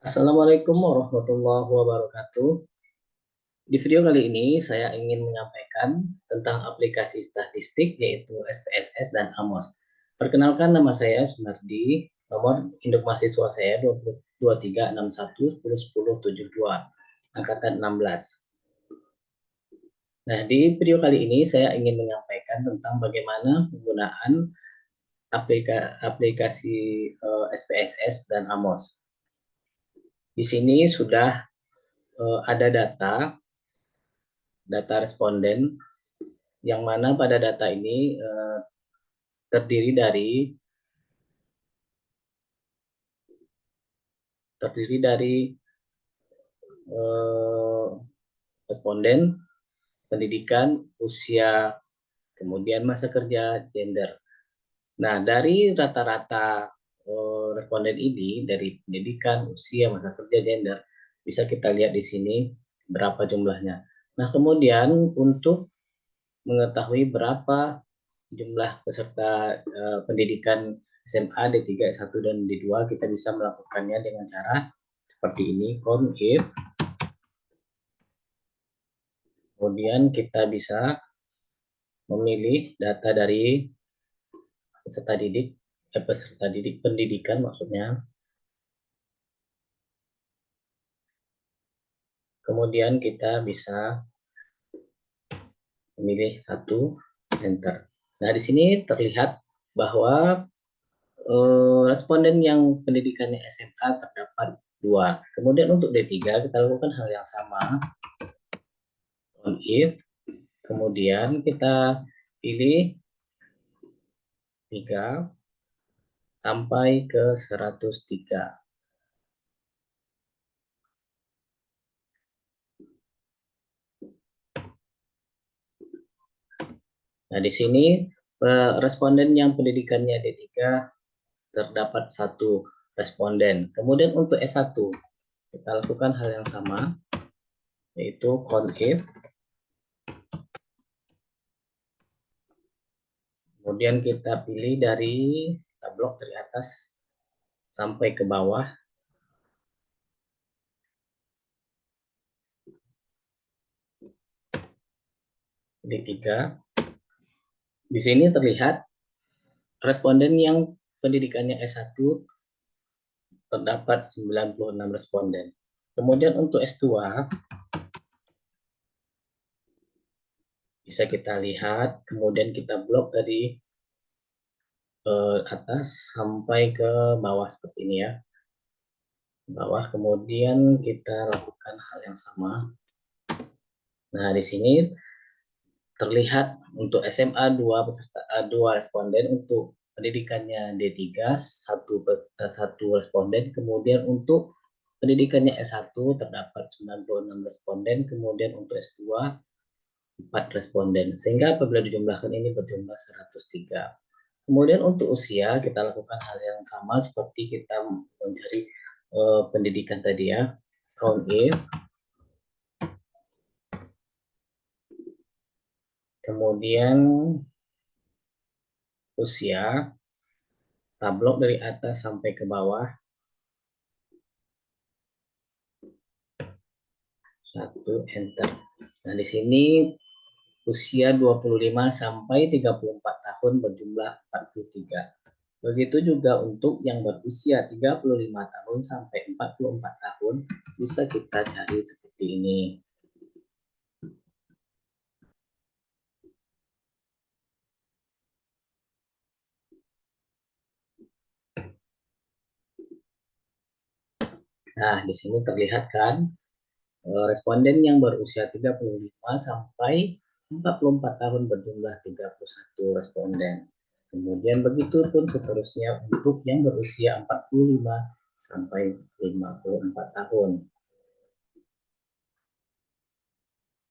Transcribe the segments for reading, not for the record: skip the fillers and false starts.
Assalamualaikum warahmatullahi wabarakatuh. Di video kali ini saya ingin menyampaikan tentang aplikasi statistik yaitu SPSS dan AMOS. Perkenalkan, nama saya Sumardi, nomor induk mahasiswa saya 2361101072, angkatan 16. Nah, di video kali ini saya ingin menyampaikan tentang bagaimana penggunaan aplikasi SPSS dan AMOS. Di sini sudah ada data responden, yang mana pada data ini terdiri dari eh, responden, pendidikan, usia, kemudian masa kerja, gender. Nah, dari rata-rata responden ini, dari pendidikan, usia, masa kerja, gender, bisa kita lihat di sini berapa jumlahnya. Nah, kemudian untuk mengetahui berapa jumlah peserta pendidikan SMA D3, S1, dan D2, kita bisa melakukannya dengan cara seperti ini, count if. Kemudian kita bisa memilih data dari peserta didik pendidikan maksudnya. Kemudian kita bisa memilih satu, enter. Nah, di sini terlihat bahwa responden yang pendidikannya SMA terdapat 2. Kemudian untuk D3 kita lakukan hal yang sama, on if. Kemudian kita pilih 3 sampai ke 103. Nah, di sini responden yang pendidikannya D3 terdapat 1 responden. Kemudian untuk S1 kita lakukan hal yang sama, yaitu count if. Kemudian kita pilih dari blok dari atas sampai ke bawah. D3. Di sini terlihat responden yang pendidikannya S1 terdapat 96 responden. Kemudian untuk S2 bisa kita lihat, kemudian kita blok dari atas sampai ke bawah seperti ini ya. Bawah, kemudian kita lakukan hal yang sama. Nah, di sini terlihat untuk SMA 2 responden, untuk pendidikannya D3 satu responden, kemudian untuk pendidikannya S1 terdapat 96 responden, kemudian untuk S2 4 responden, sehingga apabila dijumlahkan ini berjumlah 103. Kemudian untuk usia kita lakukan hal yang sama seperti kita mencari pendidikan tadi ya, count if. Kemudian usia, tablok dari atas sampai ke bawah. 1, enter. Nah, di sini usia 25 sampai 34 tahun berjumlah 43. Begitu juga untuk yang berusia 35 tahun sampai 44 tahun, bisa kita cari seperti ini. Nah, di sini terlihat kan, responden yang berusia 35 sampai 44 tahun berjumlah 31 responden. Kemudian begitu pun seterusnya untuk yang berusia 45 sampai 54 tahun.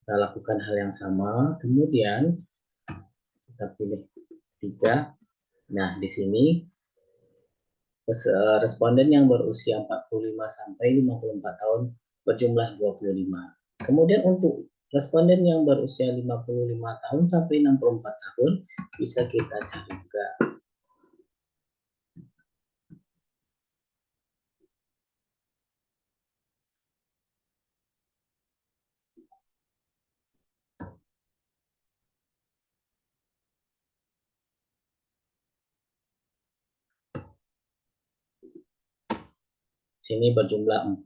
Kita lakukan hal yang sama, kemudian kita pilih 3. Nah, di sini responden yang berusia 45 sampai 54 tahun berjumlah 25. Kemudian untuk responden yang berusia 55 tahun sampai 64 tahun bisa kita cari juga. sini berjumlah 4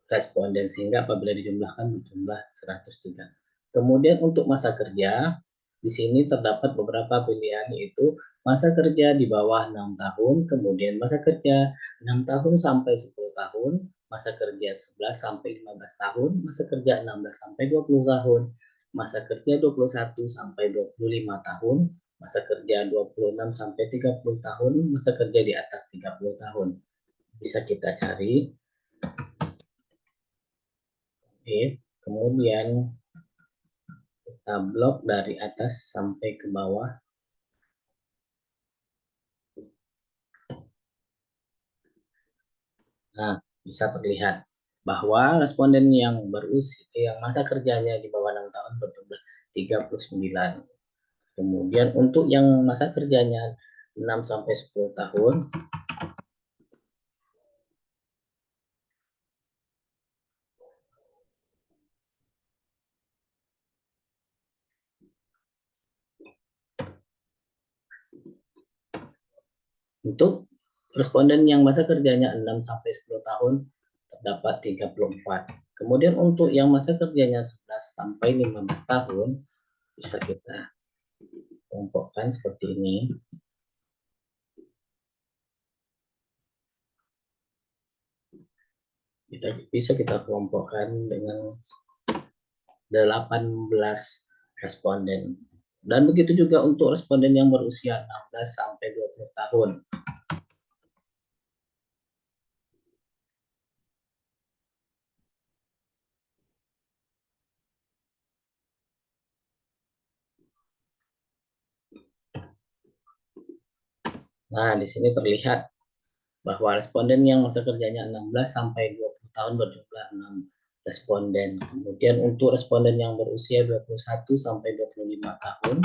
responden, sehingga apabila dijumlahkan berjumlah 103. Kemudian untuk masa kerja, di sini terdapat beberapa pilihan, yaitu masa kerja di bawah 6 tahun, kemudian masa kerja 6 tahun sampai 10 tahun, masa kerja 11 sampai 15 tahun, masa kerja 16 sampai 20 tahun, masa kerja 21 sampai 25 tahun, masa kerja 26 sampai 30 tahun, masa kerja di atas 30 tahun. Bisa kita cari. Oke, kemudian kita blok dari atas sampai ke bawah. Nah, bisa terlihat bahwa responden yang berusia yang masa kerjanya di bawah 6 tahun berjumlah 39. Kemudian untuk yang masa kerjanya 6 sampai 10 tahun untuk responden yang masa kerjanya 6 sampai 10 tahun terdapat 34. Kemudian untuk yang masa kerjanya 11 sampai 15 tahun bisa kita kelompokkan seperti ini. Bisa kita kelompokkan dengan 18 responden. Dan begitu juga untuk responden yang berusia 16 sampai 20 tahun. Nah, di sini terlihat bahwa responden yang masa kerjanya 16 sampai 20 tahun berjumlah 6 responden. Kemudian untuk responden yang berusia 21 sampai 25 tahun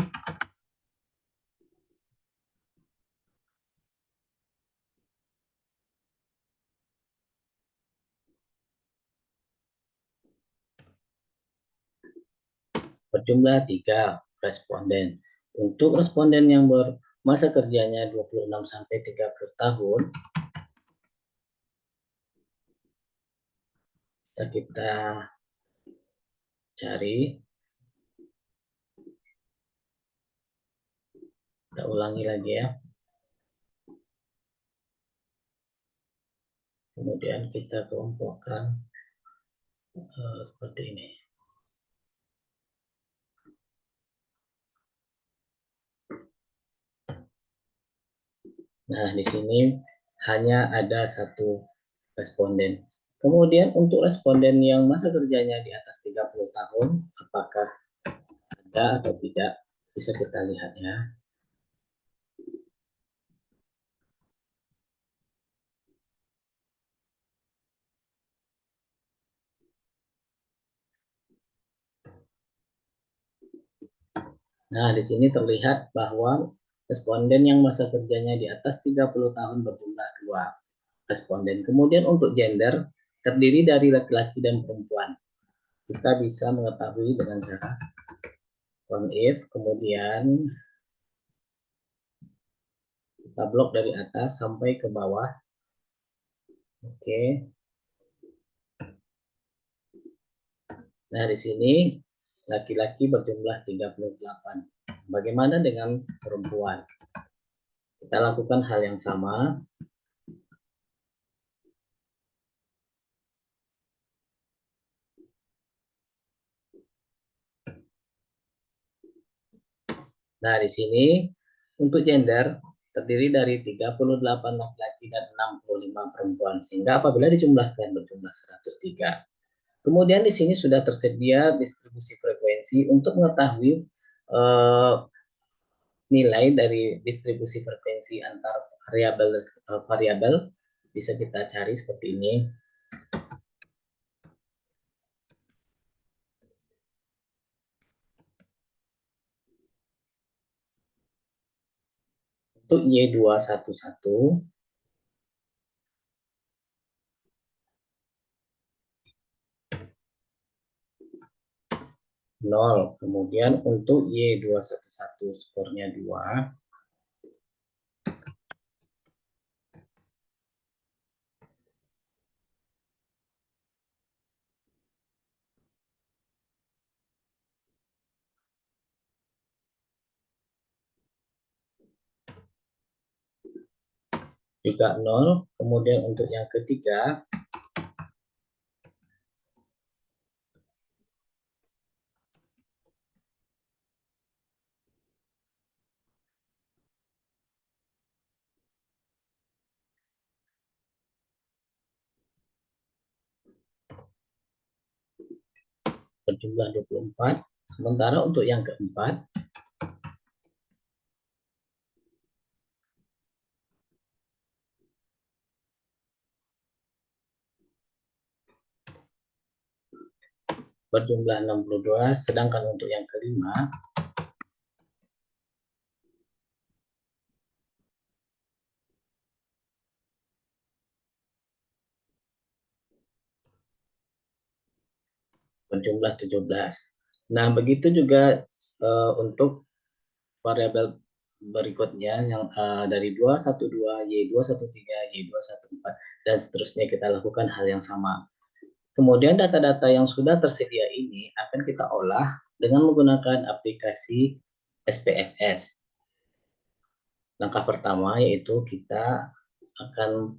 berjumlah 3 responden. Untuk responden yang masa kerjanya 26 sampai 30 tahun, kita cari, kita ulangi lagi ya. Kemudian kita kelompokkan seperti ini. Nah, di sini hanya ada 1 responden. Kemudian untuk responden yang masa kerjanya di atas 30 tahun, apakah ada atau tidak? Bisa kita lihat ya. Nah, di sini terlihat bahwa responden yang masa kerjanya di atas 30 tahun berjumlah 2 responden. Kemudian untuk gender, terdiri dari laki-laki dan perempuan. Kita bisa mengetahui dengan cara if, kemudian kita blok dari atas sampai ke bawah. Oke. Nah, di sini laki-laki berjumlah 38. Bagaimana dengan perempuan? Kita lakukan hal yang sama. Nah, di sini untuk gender terdiri dari 38 laki-laki dan 65 perempuan, sehingga apabila dijumlahkan berjumlah 103. Kemudian di sini sudah tersedia distribusi frekuensi untuk mengetahui nilai dari distribusi frekuensi antar variabel. Bisa kita cari seperti ini. Untuk Y211 0. Kemudian untuk Y211 skornya 2. juga 0. Kemudian untuk yang ketiga, berjumlah 24. Sementara untuk yang keempat, berjumlah 62. Sedangkan untuk yang kelima, berjumlah 17. Nah, begitu juga untuk variabel berikutnya yang dari 212, Y213, Y214, dan seterusnya kita lakukan hal yang sama. Kemudian data-data yang sudah tersedia ini akan kita olah dengan menggunakan aplikasi SPSS. Langkah pertama yaitu kita akan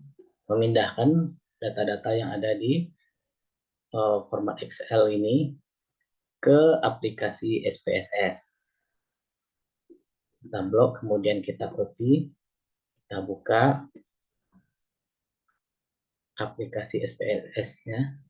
memindahkan data-data yang ada di format Excel ini ke aplikasi SPSS. Kita blok, kemudian kita copy, kita buka aplikasi SPSS-nya.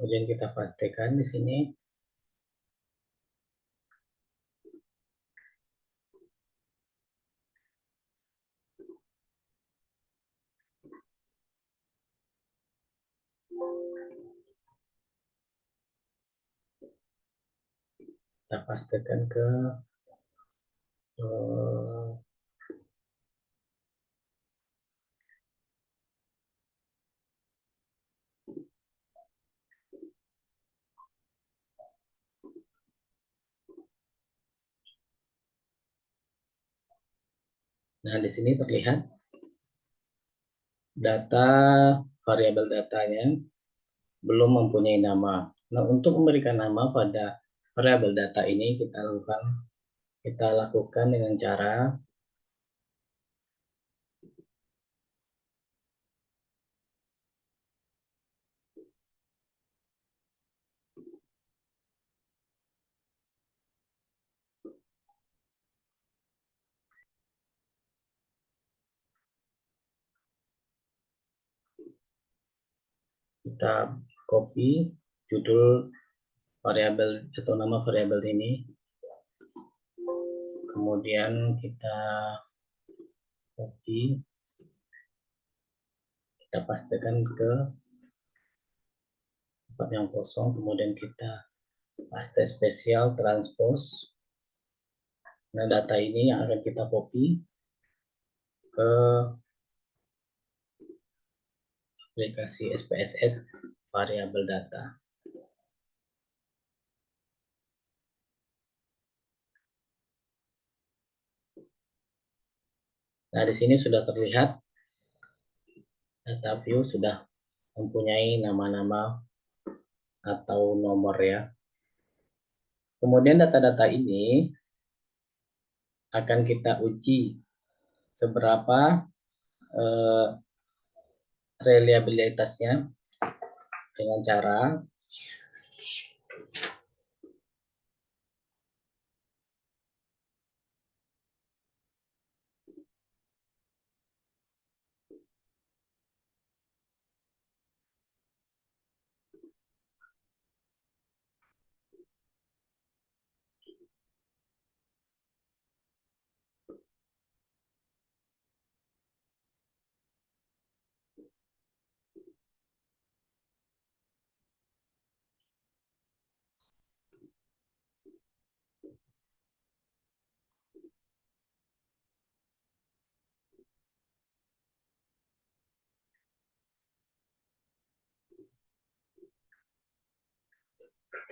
Kemudian kita pastikan di sini. Kita pastikan ke nah, di sini terlihat data variabel datanya belum mempunyai nama. Nah, untuk memberikan nama pada variabel data ini kita lakukan dengan cara kita copy judul variabel atau nama variabel ini, kemudian kita copy, kita pastikan ke tempat yang kosong, kemudian kita paste spesial transpose. Nah, data ini yang akan kita copy ke aplikasi SPSS variabel data. Nah, di sini sudah terlihat data view sudah mempunyai nama-nama atau nomor ya. Kemudian data-data ini akan kita uji seberapa eh, reliabilitasnya dengan cara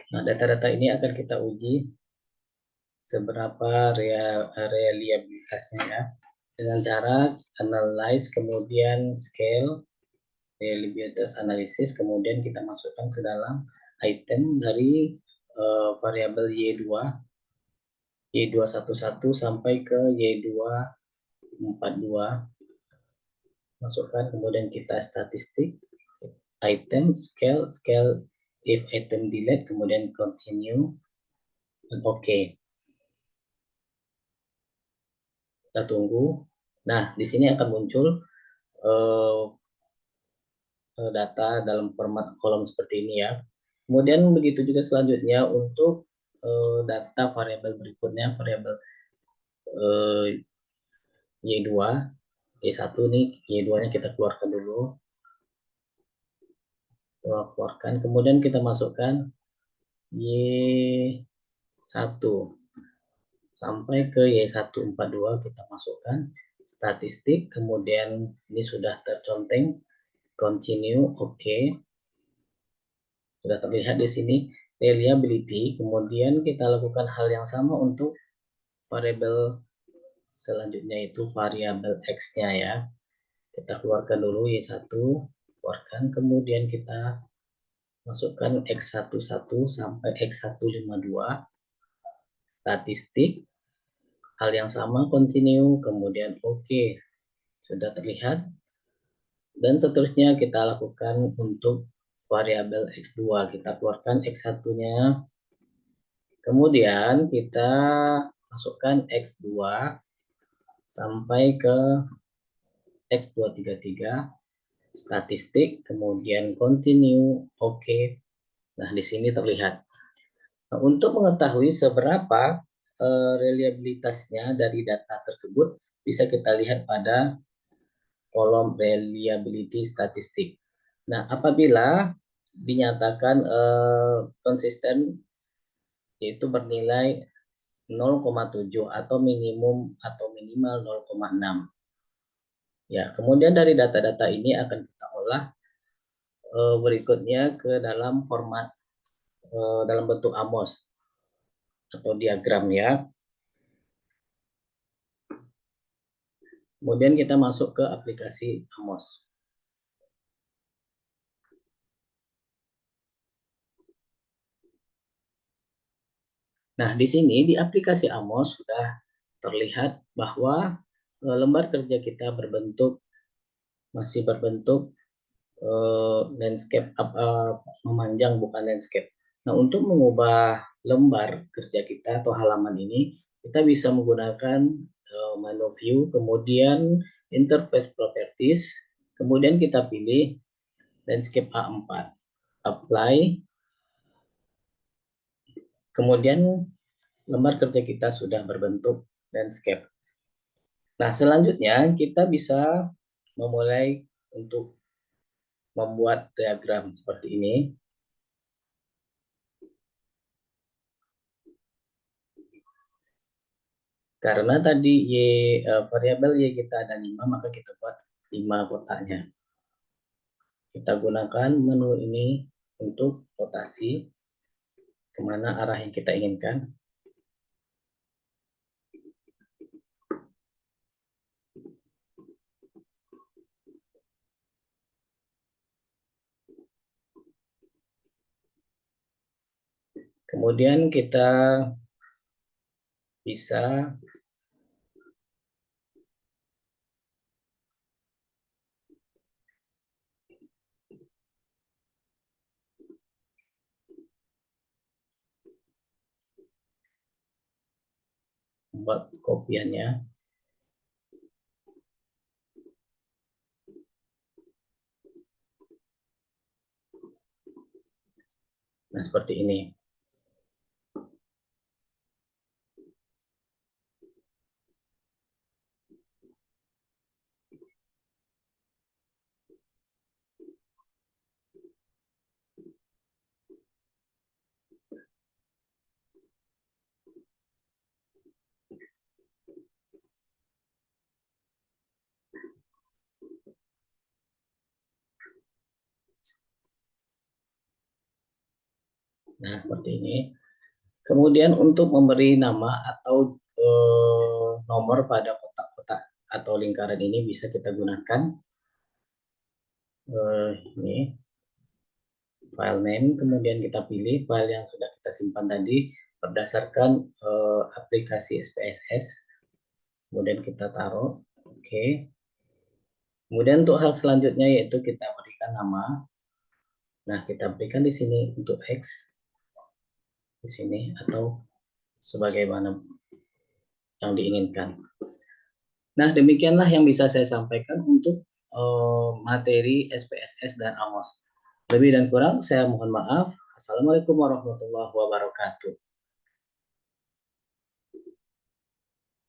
Nah, data-data ini akan kita uji seberapa reliabilitasnya ya, dengan cara analyze, kemudian scale, reliabilitas analisis, kemudian kita masukkan ke dalam item dari variabel Y2, Y211 sampai ke Y242, masukkan, kemudian kita statistik, item, scale, scale if item delete, kemudian continue, dan oke. Kita tunggu. Nah, di sini akan muncul uh, data dalam format kolom seperti ini ya. Kemudian begitu juga selanjutnya untuk data variabel berikutnya, variabel Y2, Y1 nih, Y2-nya kita keluarkan dulu. Keluarkan, kemudian kita masukkan Y1 sampai ke Y142, kita masukkan statistik, kemudian ini sudah terconteng, continue, oke. Sudah terlihat di sini reliability. Kemudian kita lakukan hal yang sama untuk variabel selanjutnya, itu variabel X-nya ya. Kita keluarkan dulu Y1, keluarkan, kemudian kita masukkan X11 sampai X152, statistik, hal yang sama, continue, kemudian oke. Sudah terlihat. Dan seterusnya kita lakukan untuk variabel X2. Kita keluarkan X1-nya, kemudian kita masukkan X2 sampai ke X233, statistik, kemudian continue, oke. Nah, di sini terlihat. Nah, untuk mengetahui seberapa reliabilitasnya dari data tersebut, bisa kita lihat pada kolom reliability statistik. Nah, apabila dinyatakan konsisten, yaitu bernilai 0,7 atau minimum atau minimal 0,6. Ya, kemudian dari data-data ini akan kita olah berikutnya ke dalam format dalam bentuk AMOS atau diagram ya. Kemudian kita masuk ke aplikasi AMOS. Nah, di sini di aplikasi AMOS sudah terlihat bahwa lembar kerja kita masih berbentuk landscape, memanjang, bukan landscape. Nah, untuk mengubah lembar kerja kita atau halaman ini, kita bisa menggunakan menu view, kemudian interface properties, kemudian kita pilih landscape A4, apply, kemudian lembar kerja kita sudah berbentuk landscape. Nah, selanjutnya kita bisa memulai untuk membuat diagram seperti ini. Karena tadi variabel Y kita ada 5, maka kita buat 5 kotaknya. Kita gunakan menu ini untuk rotasi kemana arah yang kita inginkan. Kemudian kita bisa membuat kopiannya. Nah, seperti ini. Nah, seperti ini. Kemudian untuk memberi nama atau nomor pada kotak-kotak atau lingkaran ini bisa kita gunakan ini file name, kemudian kita pilih file yang sudah kita simpan tadi berdasarkan aplikasi SPSS, kemudian kita taruh, oke. Kemudian untuk hal selanjutnya yaitu kita berikan nama. Nah, kita berikan di sini untuk X di sini atau sebagaimana yang diinginkan. Nah, demikianlah yang bisa saya sampaikan untuk materi SPSS dan AMOS. Lebih dan kurang saya mohon maaf. Assalamualaikum warahmatullahi wabarakatuh.